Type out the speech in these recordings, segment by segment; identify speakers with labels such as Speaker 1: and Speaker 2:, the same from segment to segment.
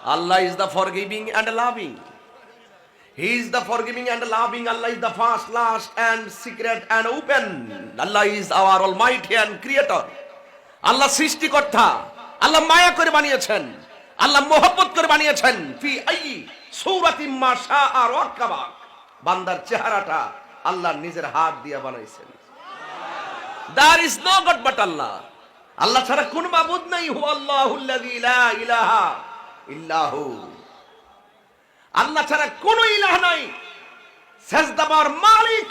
Speaker 1: Allah is the forgiving and loving. He is the forgiving and loving. Allah is the first, last, and secret and open. Allah is our Almighty and Creator. Allah সৃষ্টিকর্তা। আল্লাহ মায়া করে বানিয়েছেন, আল্লাহ মোহব্বত করে বানিয়েছেন। ফি I সূরাতিম মা শাআ রাক্কাবাক। বান্দার চেহারাটা আল্লাহ নিজের হাত দিয়ে বানাইছেন। There is no God but Allah. আল্লাহ ছাড়া কোন মাবুদ নাই। হু আল্লাহুল্লাযী লা ইলাহা ইল্লাহু। আল্লাহ ছাড়া কোন ইলাহ নাই। সেজদা পাওয়ার মালিক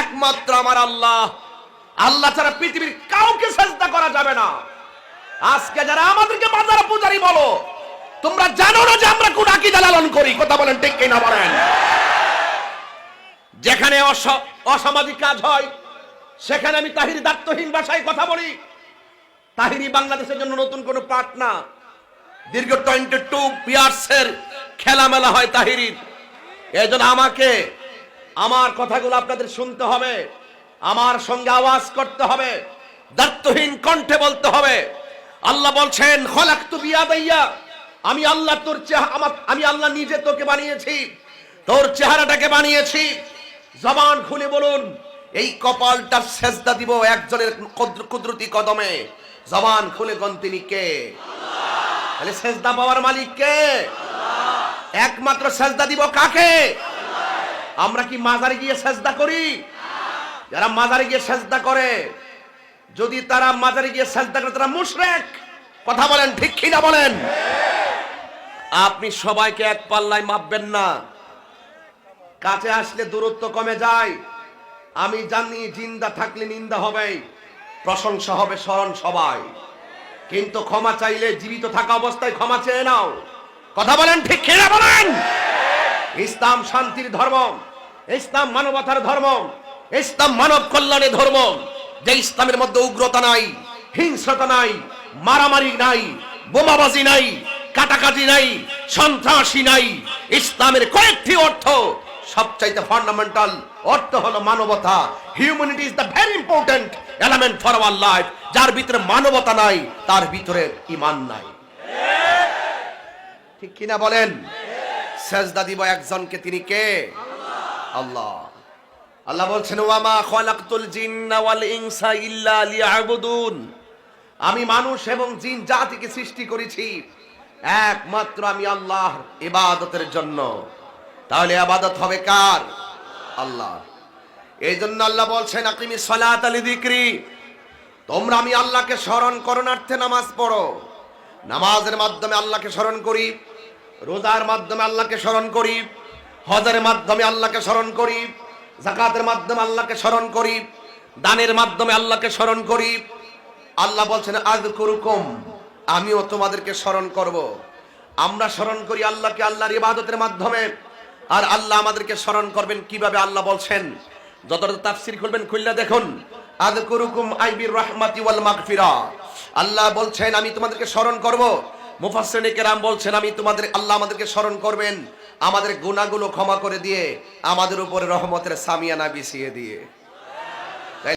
Speaker 1: একমাত্র আমার আল্লাহ। আল্লাহ ছাড়া পৃথিবীর কাউকে সেজদা করা যাবে না। আজকে যারা আমাদেরকে বাজার পূজারি বলো, তোমরা জানো না যে আমরা কোন আকীদা লালন করি? কথা বলেন ঠিক কিনা বলেন। যেখানে অসামাজিক কাজ হয় সেখানে আমি তাহিরি দায়িত্বহীন ভাষায় কথা বলি। তাহিরি বাংলাদেশের জন্য নতুন কোন পাঠ না। দীর্ঘ 22 ইয়ার্সের খেলামেলা হয় তাহিরির। এজন্য আমাকে আমার কথাগুলো আপনাদের শুনতে হবে, আমার সঙ্গে আওয়াজ করতে হবে, দায়িত্বহীন কণ্ঠে বলতে হবে। আল্লাহ বলছেন খলাকতু বিয়াদাইয়া, আমি আল্লাহ তোর আমি আল্লাহ নিজে তোকে বানিয়েছি, তোর চেহারাটাকে বানিয়েছি। জবান খুলে বলুন, এই কপালটা সেজদা দিব একজনের কুদরতি কদমে। জবান খুলে কোন তিনি কে? আল্লাহ। তাহলে সেজদা পাওয়ার মালিক কে? আল্লাহ। একমাত্র সেজদা দিব কাকে? আল্লাহ। আমরা কি মাজারে গিয়ে সেজদা করি? যারা মাজারে গিয়ে সেজদা করে, যদি তারা মাজারে গিয়ে সেজদা করে তারা মুশরিক। কথা বলেন ঠিক কিনা বলেন। আপনি সবাইকে এক পাল্লায় মাপবেন না। কাছে আসলে দূরত্ব কমে যায়। আমি জানি জিন্দা থাকলে নিন্দা হবে, প্রশংসা হবে স্মরণ সবাই, কিন্তু ক্ষমা চাইলে জীবিত থাকা অবস্থায় ক্ষমা চেয়ে নাও। কথা বলেন ঠিক কিনা বলেন। ইসলাম শান্তির ধর্ম, ইসলাম মানবতার ধর্ম, ইসলাম মানব কল্যাণের ধর্ম। যে ইসলামের মধ্যে উগ্রতা নাই, হিংস্রতা নাই, মারামারি নাই, বোমাবাজি নাই, কাটাকাটি নাই, সন্ত্রাসী নাই। ইসলামের কয়েকটি অর্থ, সবচাইতে ফান্ডামেন্টাল অর্থ হলো মানবতা। Humanity is the very important element for our life. যার ভিতরে মানবতা নাই তার ভিতরে ঈমান নাই। ঠিক কিনা বলেন। সেজদা দিব একজনকে, তিনি কে? আল্লাহ। আল্লাহ বলছেন ওয়া মা খালাকতুল জিন্না ওয়াল ইনসা ইল্লা লিয়াবুদুন। আমি মানুষ এবং জিন জাতিকে সৃষ্টি করেছি একমাত্র আমি আল্লাহর ইবাদতের জন্য। তাহলে ইবাদত হবে কার? আল্লাহ। এই জন্য আল্লাহ বলছেন আকিমিস সালাতা লিযিকরি। তোমরা আমি আল্লাহকে স্মরণ করণার্থে নামাজ পড়ো। নামাজের মাধ্যমে আল্লাহকে স্মরণ করি, রোজার মাধ্যমে আল্লাহকে স্মরণ করি, হজের মাধ্যমে আল্লাহকে স্মরণ করি, যাকাতের মাধ্যমে আল্লাহকে স্মরণ করি, দানের মাধ্যমে আল্লাহকে স্মরণ করি। আল্লাহ বলছেন আযকুরুকুম, আমিও তোমাদেরকে স্মরণ করব। আমরা স্মরণ করি আল্লাহকে আল্লাহর ইবাদতের মাধ্যমে, আর আল্লাহ আমাদেরকে স্মরণ করবেন কিভাবে? আল্লাহ বলছেন, যতটা তাফসীর খুলবেন খুললে দেখুন, আযকুরুকুম আই বির রাহমাতি ওয়াল মাগফিরা। আল্লাহ বলছেন আমি তোমাদেরকে স্মরণ করব। মুফাসসিরিনে কেরাম বলছেন আল্লাহ আমাদেরকে স্মরণ করবেন আমাদের গুনাহগুলো ক্ষমা করে দিয়ে, আমাদের উপরে রহমতের সামিয়ানা বিছিয়ে দিয়ে।